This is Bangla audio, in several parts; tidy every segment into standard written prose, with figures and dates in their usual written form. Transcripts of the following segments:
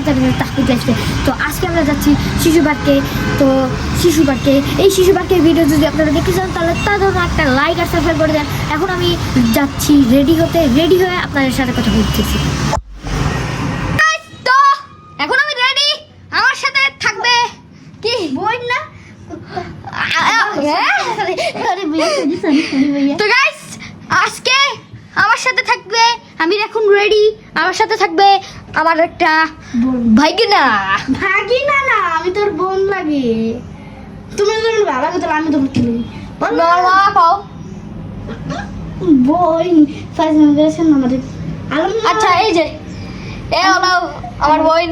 তাহমিদ লাইফে। তো আজকে আমরা যাচ্ছি শিশু পার্কে। তো শিশু পার্কে এই শিশু পার্কের ভিডিও যদি আপনারা দেখতে চান তাহলে তার জন্য একটা লাইক আর সাবস্ক্রাইব করে দেন। এখন আমি যাচ্ছি রেডি হয়ে আপনাদের সাথে কথা বলতেছি। তো এখন আমি রেডি, আমার সাথে থাকবে কি বই না তো গাইস, আজকে আমার সাথে থাকবে, আমি এখন রেডি, আমার সাথে থাকবে আমার একটা ভাগিনা না, আমি তোর বোন লাগে। তুমি যদি বাবা কথা আমি তোমার কি বোন আমাদের। আচ্ছা এই যে এ হলো আমার বোন।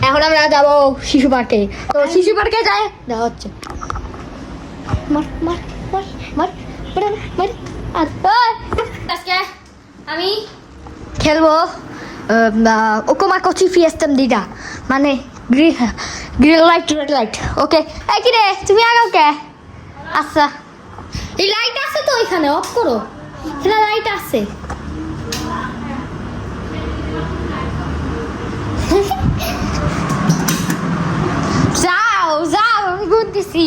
এখন আমরা যাবো শিশু পার্কে। তো শিশু পার্কে যাই দেখা হচ্ছে। আজকে আমি খেলবো ওকোমা কোচি ফিয়েস্টাম দিদা, মানে গ্রিন লাইট রেড লাইট। ওকে এই কি রে তুমি আগাও কে? আচ্ছা এই লাইট আছে তো এখানে, অফ করো, এখানে লাইট আছে। যাও আমি গুনতেছি।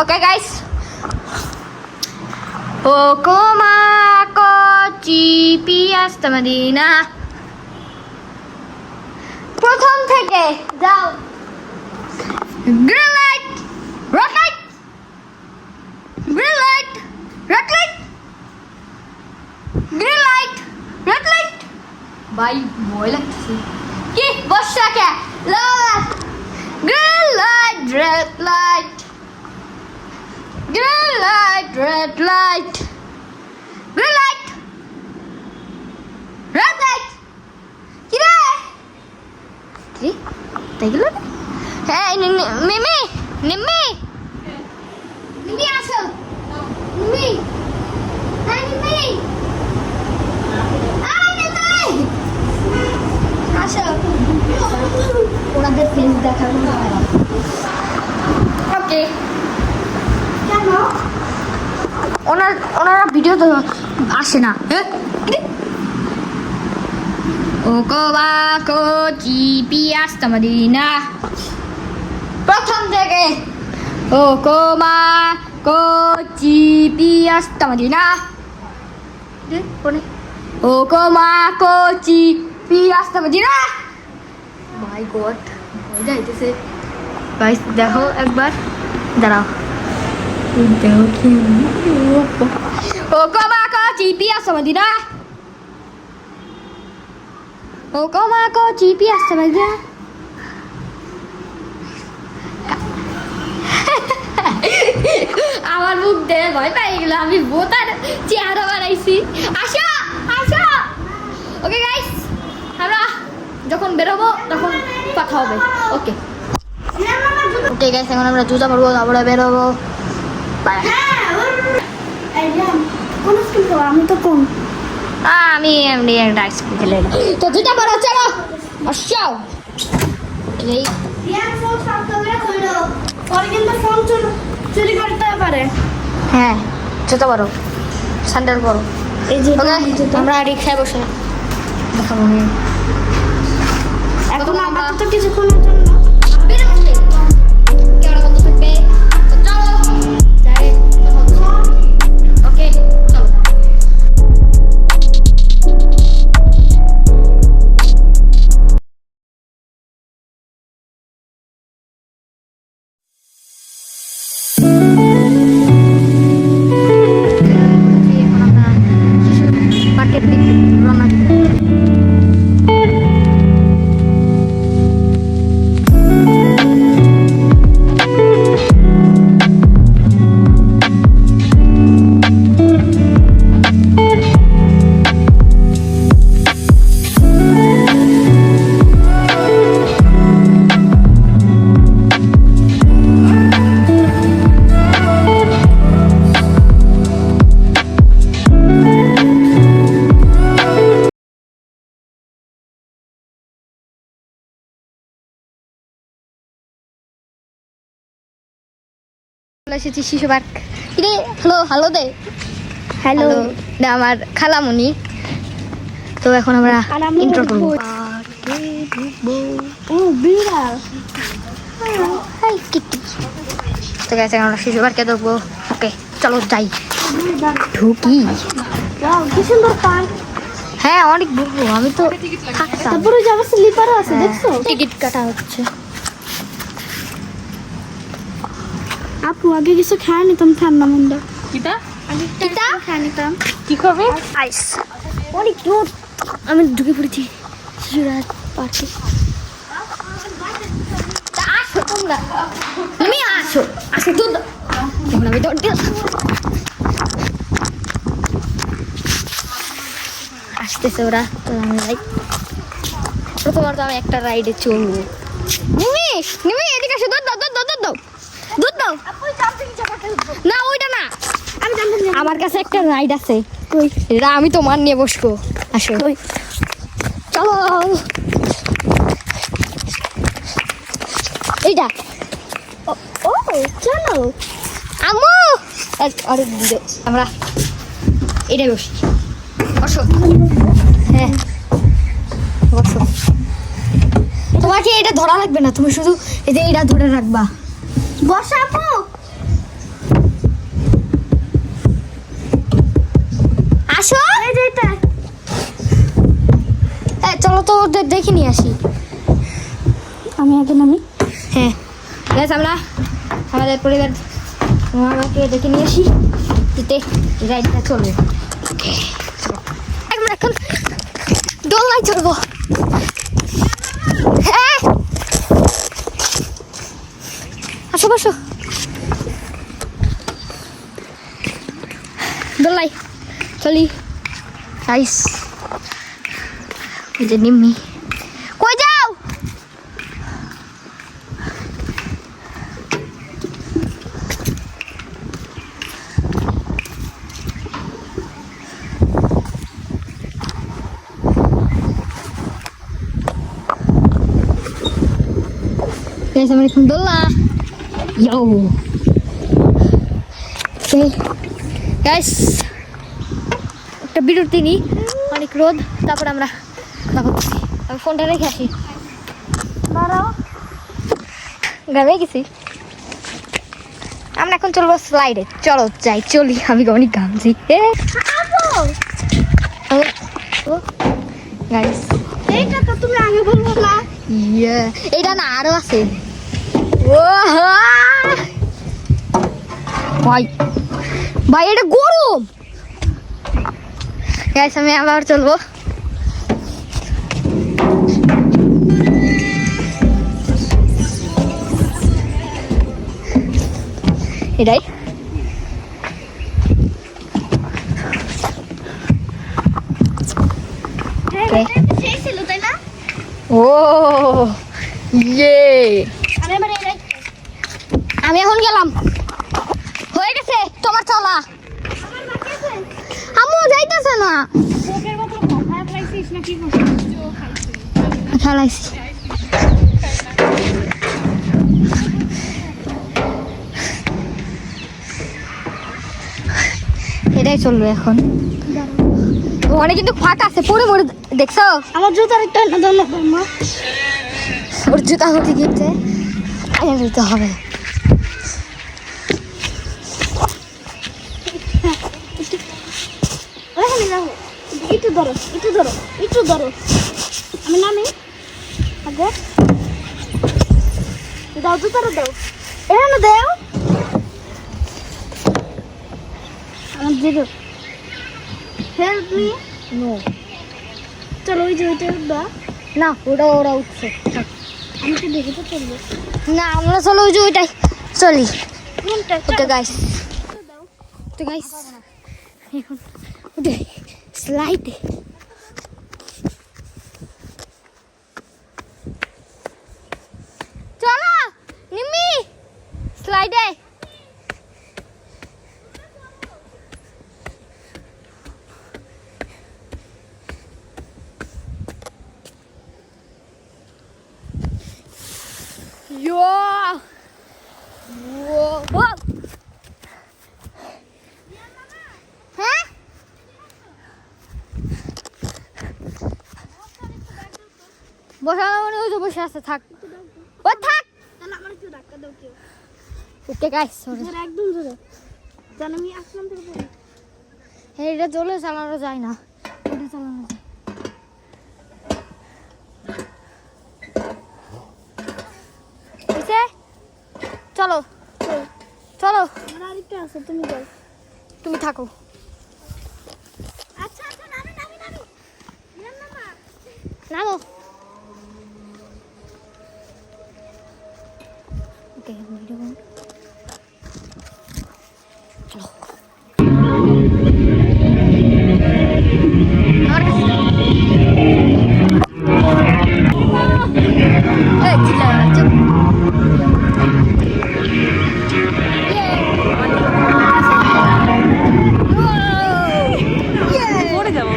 ওকে গাইস, ওকোমা কোচি ফিয়েস্টা মদিনা, প্রথম থেকে যাও। Green light red light, green light red light, green light red light. ভাই ভয় লাগছে কি বর্ষা কে? Green light red light, green light red light, green light red light. কি রে কি তাই গেল? হ্যাঁ মিমি নিম্মি নিম্মি আসো, নিম্মি হাই নিম্মি, হাই নিম্মি আসো। ওনাদের ফেস দেখানো ওকে কেন? ওনারা ভিডিও তো আসে না। ওকোমা কোচি ফিয়েস্টা মদিনা, প্রথম থেকে ওকোমা কোচি ফিয়েস্টা মদিনা, ওকোমা কোচি ফিয়েস্টা মদিনা। মাই গড ভয় যাইতেছে গাইস, দেখো একবার, দাঁড়াও দেখো কি ওকোমা কোচি ফিয়েস্টা মদিনা, ওকোমা কোচি ফিয়েস্টা মদিনা। আমার মুখ দেখে ভয় পাই গেল, আমি বোতার চেহারা বানাইছি। আসো আসো। ওকে গাইস, আমরা যখন বেরোবো তখন কথা হবে। ওকে ওকে গাইস, এখন আমরা জুতা পরবো, তারপরে বেরোবো। আমি তো কোন আমি এমনি একটা স্কুল খেলে তো জুতা পরো, চলো আসো। চুরি করতে পারে। হ্যাঁ জুতো পরো, স্যান্ডেল পরো। এই যে আমরা রিক্সায় বসে দেখাবো। এখন আমরা তো কিছুক্ষণের জন্য ওকে চলো। এসেছি শিশু পার্ক। হ্যালো দে হ্যালো, আমার খালামুনি। তো এখন আমরা ইন্ট্রো করবো। ও বিড়াল হাই কিটি তো গেছে আমরা শিশু পার্কে দেখবো ওকে চলো যাই ঢুকি কি সুন্দর পার্ক। হ্যাঁ অনেক ঘুরবো আমি তো থাকতাম তারপরে যে আমার স্লিপারও আছে দেখছো? টিকিট কাটা হচ্ছে আপু আগে কিছু খায় নিতাম ঠান্ডা মন্ডা। কিতা কিতা খায় নিতাম। কি খাবে আইস অনেক রোদ আমি ঢুকে পড়েছি শিশুরা পার্কে আসো তোমরা তুমি আসো আসো তো তোমরা আমি দৌড় দিলাম আসতেছে ওরা তো আমি লাইক প্রথমত আমি একটা রাইডে চলবো নিমি নিমি এদিকে আসো দুধ দাও দুধ দাও দুধ দাও দুধ দাও না ওইটা না আমি জানতাম না। আমার কাছে একটা রাইড আছে এটা আমি তোমার নিয়ে বসবো আসো চলো এইটা ও চলো। আম্মু আরে দিদে আমরা এটাই বসি বসো হ্যাঁ বসো তোমাকে এটা ধরা লাগবে না তুমি শুধু এই যে এটা ধরে রাখবা বসা আপু। আসো এই যে এটা। চলো তো ওদের দেখে নিয়ে আসি আমি আগে নামি। হ্যাঁ বেশ আমরা আমাদের পরিবার আমাকে দেখে নিয়ে আসি দিতে রাইডটা চলবে আমরা এখন দোলনায় চলবো হ্যাঁ আসো বসো দোলনায় চলি আইস এই যে নিম্মি কই যাও Guys, Assalamualaikum dollar. Yo. Okay. Guys. একটা বিরতি নিই অনেক রোদ তারপর আমরা করতেছি আমি ফোনটা রেখে আসি দাঁড়াও। গ্রামে গেছি আমরা এখন চলবো স্লাইডে চলো যাই চলি আমি অনেক ঘামছি গাইস এইটা তো তুমি আগে বলবো না। ইয়ে এটা না আরো আছে ও ভাই ভাই এটা গরম গাইস আমি আবার চলবো এটাই হ্যাঁ সেই ছিল তাই না? ও ইয়ে আমি এবার এই আমি এখন গেলাম হয়ে গেছে তোমার চলা আম্মু যাইতেছে না কোকের বোতল খাওয়া খাইছিস নাকি খাইছিস? খেলাইছি এটাই চলবে এখন ওখানে কিন্তু ফাঁকা আছে পরে মরে দেখছো আমার জুতার একটা না দাও না মা। ওর জুতা হতে গিয়েছে এনে দিতে হবে ওখানে যাও। একটু ধরো একটু ধরো একটু ধরো আমি নামি আগে দাও জুতাটা দাও এখানে দাও আমার দিদি হেল্প মি নো চলো ওই যে ওইটা বা না ওরা ওরা উঠছে আমি তো দেখে তো চলবো না আমরা চলো ওই যে ওইটাই চলি কোনটা ওকে গাইস দাও তো গাইস এখন ওটাই স্লাইডে চলো নিম্মি স্লাইডে Yo! Whoa! হ্যাঁ বসানো মানে ওই যে বসে আছে, থাক ও থাক। তাহলে আমার একটু ধাক্কা দাও কেউ। ওকে গাইস সরি, ধরে একদম ধরে। জান আমি আসলাম থেকে পড়ি। এটা চলে চালানো যায় না, ওটা চালানো যায়। বুঝছে? চলো চলো, আমার আরেকটা আছে, তুমি যাও। তুমি থাকো। আচ্ছা আচ্ছা, নামি নামি নামি। নাম নামা। নামো। ওকে ভিডিও চলো। আমার কাছে এই চিল্লা চুপ। পড়ে যাবো।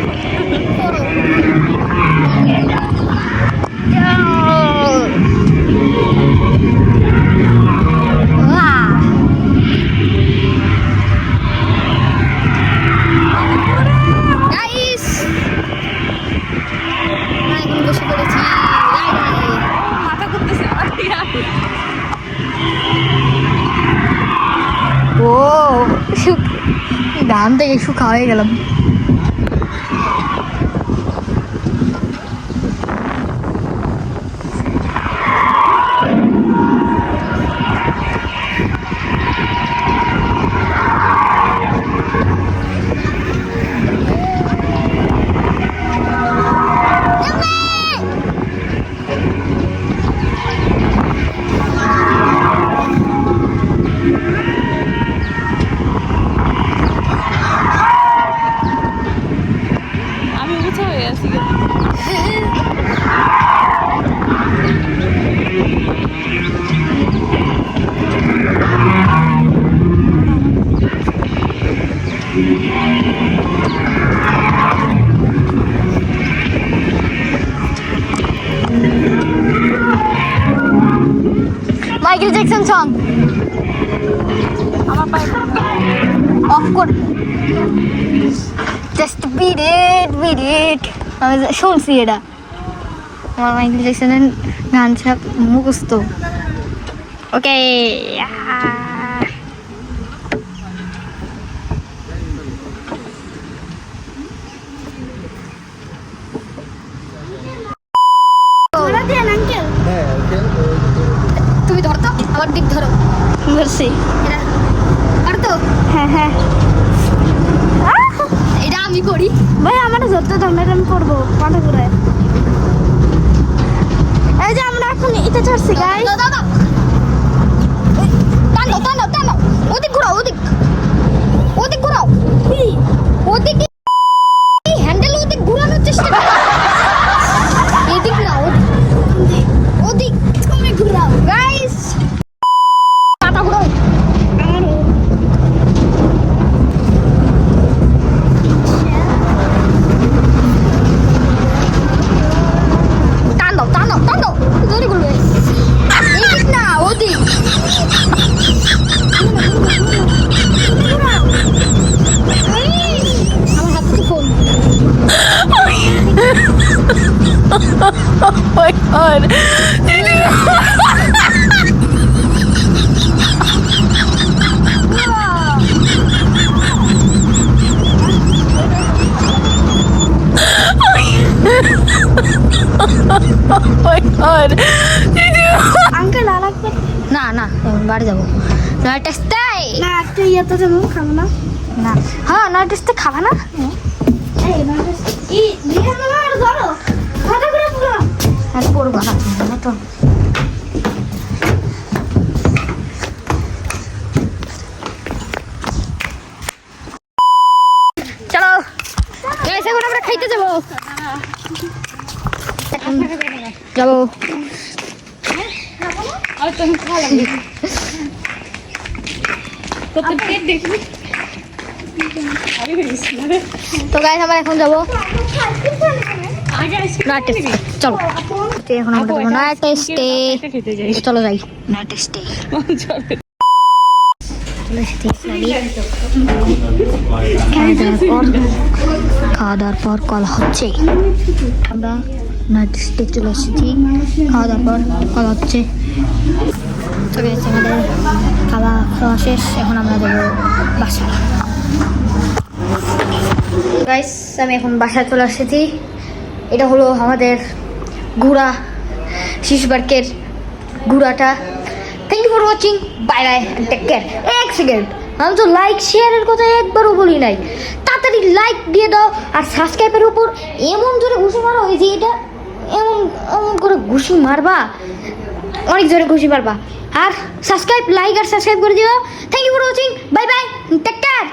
মাথা ঘুরতেছে আমার দিয়া। ও গান থেকে শুকা হয়ে গেলাম। আমি উঁচা হয়ে আছি কেন? মাইকেল জ্যাকসন সং আমার পায়ে অফ কর, জাস্ট বিট ইট। আমি শুনছি এটা, আমার মাইকেল জ্যাকসনের গান সব মুখস্থ। ওকে ওরা দেন আঙ্কেল। তুমি ধরতো, আমার দিক ধরো। ধরছি। এটা আর তো হ্যাঁ হ্যাঁ। এটা আমি করি। ভাই আমার ধরতে দাও, ম্যাডাম করবো মাথা ঘুরায়। এই যে আমরা এখন এটা চড়ছি গাইস। দাও, দাও, দাও। টানো টানো টানো, ওদিক ঘুরাও, ওদিক ওদিক ঘুরাও, ওদিক হ্যান্ডেল ওদিক ঘুরানোর চেষ্টা করো। এদিক না, ওদিক ওদিক তুমি ঘুরাও গাইস, পাতা ঘুরাও। টানো টানো টানো, জোরে ঘুরবে। এদিক না, ওদিক। আমার হাতে phone. Oh my god. Oh my god. Uncle আর একবার না না, বাড়ি যাবো। নয় টেস্টে না, একটা ইয়েতে যাবো, খাবো না। না, হ্যাঁ নয় টেস্টে খাবা না। এই নয়টা কি দেখে না, আর ধরো মাথা ঘুরে পুরো। আর পড়বো না তো। চলো গাইস, এখন আমরা খাইতে যাবো। যাবো তো গাইস, আমরা এখন যাবো না টেস্টে। চলো এখন আমরা যাবো না টেস্টে। খেতে যাই। চলো যাই না টেস্টে। খাওয়া দাওয়ার পর কল হচ্ছে। আমরা নাইট স্টে চলে এসেছি। খাওয়া দাওয়ার পর খাওয়া হচ্ছে। তো guys, আমাদের খাওয়া খাওয়া শেষ, এখন আমরা যাবো বাসায়। গাইস, আমি এখন বাসায় চলে এসেছি। এটা হলো আমাদের ঘোড়া, শিশু পার্কের ঘোড়াটা। Thank you for watching, bye bye, take care. এক সেকেন্ড, আমি তো লাইক শেয়ারের কথা একবারও বলি নাই। তাড়াতাড়ি লাইক দিয়ে দাও আর সাবস্ক্রাইবের উপর এমন জোরে ঘুষি মারো, এই যে এটা এমন এমন করে ঘুষি মারবা, অনেক জোরে ঘুষি মারবা। আর সাবস্ক্রাইব, লাইক আর সাবস্ক্রাইব করে দিও। Thank you for watching, bye bye, take care.